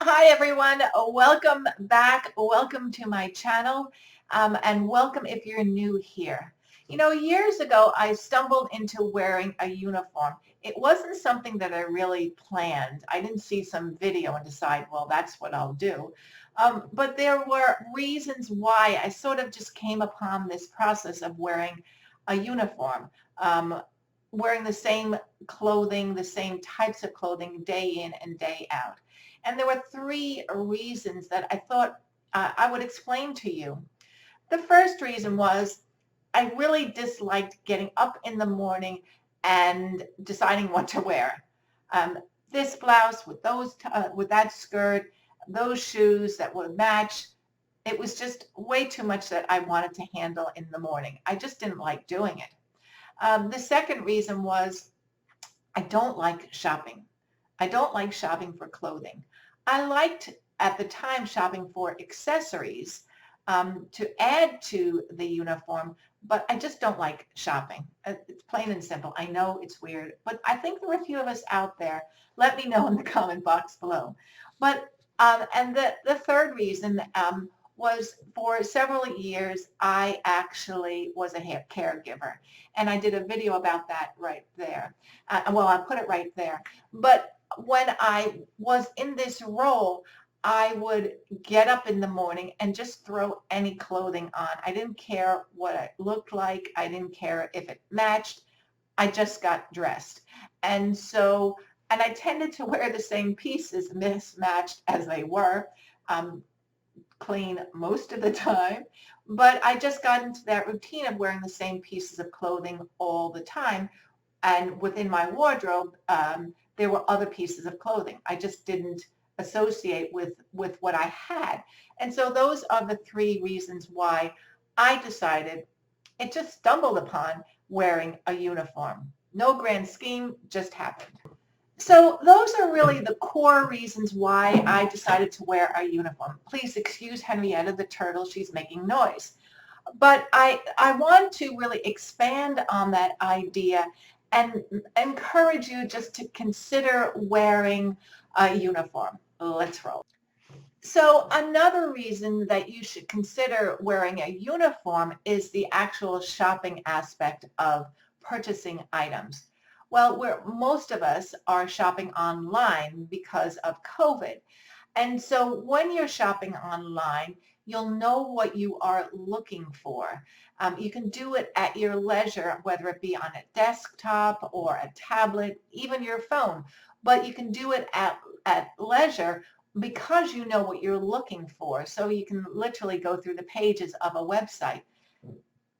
Hi everyone, welcome back. Welcome to my channel, and welcome if you're new here. Years ago I stumbled into wearing a uniform. It wasn't something that I really planned. I didn't see some video and decide, well, that's what I'll do. But there were reasons why I sort of just came upon this process of wearing a uniform, um, wearing the same clothing, the same types of clothing day in and day out. And there were three reasons that I thought I would explain to you. The first reason was I really disliked getting up in the morning and deciding what to wear. Um, this blouse with with that skirt, those shoes that would match. It was just way too much that I wanted to handle in the morning. I just didn't like doing it. The second reason was I don't like shopping. I don't like shopping for clothing. I liked at the time shopping for accessories to add to the uniform, but I just don't like shopping. It's plain and simple. I know it's weird, but I think there are a few of us out there. Let me know in the comment box below. But and the third reason was for several years I actually was a caregiver, and I did a video about that right there. Well, I'll put it right there. But when I was in this role, I would get up in the morning and just throw any clothing on. I didn't care what it looked like. I didn't care if it matched. I just got dressed. And I tended to wear the same pieces mismatched as they were, um, clean most of the time. But I just got into that routine of wearing the same pieces of clothing all the time, and within my wardrobe, there were other pieces of clothing. I just didn't associate with what I had. And so those are the three reasons why I decided, it just stumbled upon wearing a uniform. No grand scheme, just happened. So those are really the core reasons why I decided to wear a uniform. Please excuse Henrietta the turtle, she's making noise. But I want to really expand on that idea and encourage you just to consider wearing a uniform. Let's roll. So another reason that you should consider wearing a uniform is the actual shopping aspect of purchasing items. Well, most of us are shopping online because of COVID. And so when you're shopping online, you'll know what you are looking for. You can do it at your leisure, whether it be on a desktop or a tablet, even your phone. But you can do it at leisure because you know what you're looking for. So you can literally go through the pages of a website.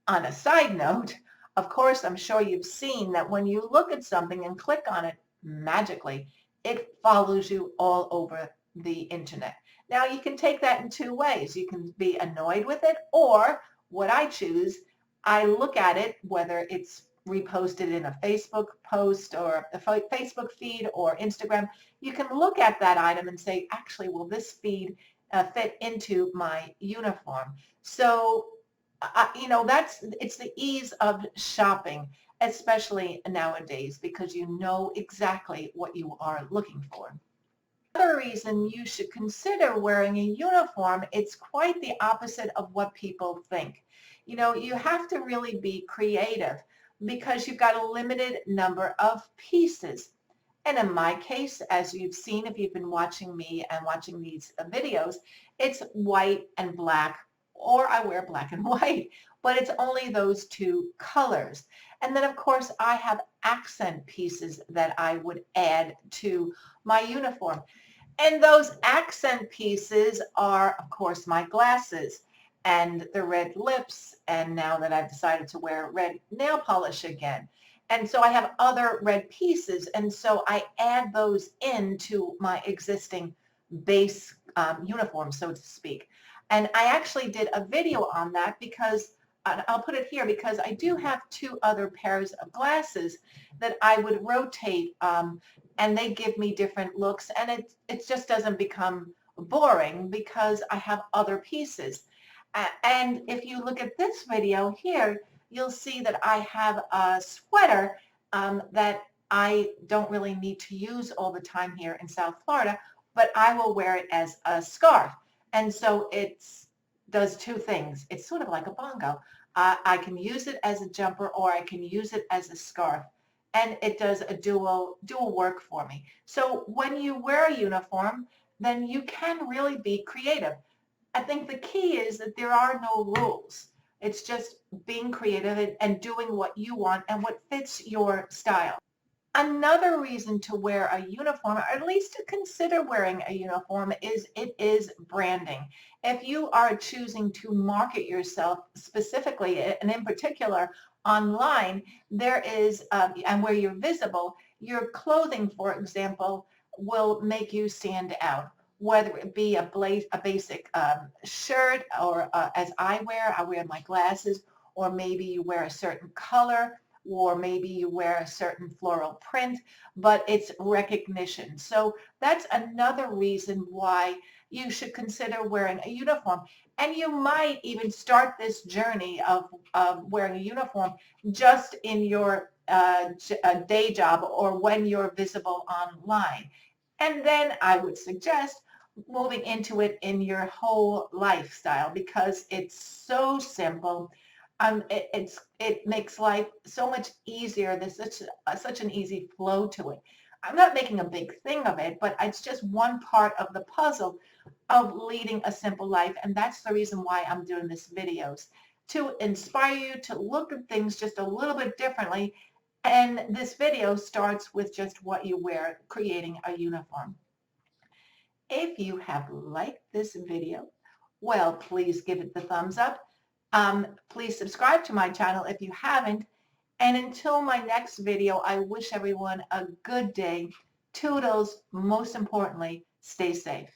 On a side note, of course, I'm sure you've seen that when you look at something and click on it, magically, it follows you all over the internet. Now, you can take that in two ways. You can be annoyed with it, or what I choose, I look at it, whether it's reposted in a Facebook post or a Facebook feed or Instagram. You can look at that item and say, actually, will this feed fit into my uniform? So it's the ease of shopping, especially nowadays, because you know exactly what you are looking for. Another reason you should consider wearing a uniform, it's quite the opposite of what people think. You have to really be creative because you've got a limited number of pieces. And in my case, as you've seen, if you've been watching me and watching these videos, it's white and black, or I wear black and white, but it's only those two colors. And then, of course, I have accent pieces that I would add to my uniform. And those accent pieces are, of course, my glasses and the red lips. And now that I've decided to wear red nail polish again. And so I have other red pieces. And so I add those into my existing base uniform, so to speak. And I actually did a video on that because I'll put it here because I do have two other pairs of glasses that I would rotate, and they give me different looks, and it just doesn't become boring because I have other pieces. And if you look at this video here, you'll see that I have a sweater that I don't really need to use all the time here in South Florida, but I will wear it as a scarf. And so it does two things. It's sort of like a bongo. I can use it as a jumper or I can use it as a scarf. And it does a dual work for me. So when you wear a uniform, then you can really be creative. I think the key is that there are no rules. It's just being creative and doing what you want and what fits your style. Another reason to wear a uniform, or at least to consider wearing a uniform, is it is branding. If you are choosing to market yourself specifically, and in particular online, there is, and where you're visible, your clothing, for example, will make you stand out. Whether it be a basic shirt, or as I wear my glasses, or maybe you wear a certain color, or maybe you wear a certain floral print, but it's recognition. So that's another reason why you should consider wearing a uniform. And you might even start this journey of wearing a uniform just in your day job or when you're visible online. And then I would suggest moving into it in your whole lifestyle because it's so simple. It makes life so much easier. There's such an easy flow to it. I'm not making a big thing of it, but it's just one part of the puzzle of leading a simple life, and that's the reason why I'm doing this videos, to inspire you to look at things just a little bit differently. And this video starts with just what you wear, creating a uniform. If you have liked this video, well, please give it the thumbs up. Please subscribe to my channel if you haven't. And until my next video, I wish everyone a good day. Toodles, most importantly, stay safe.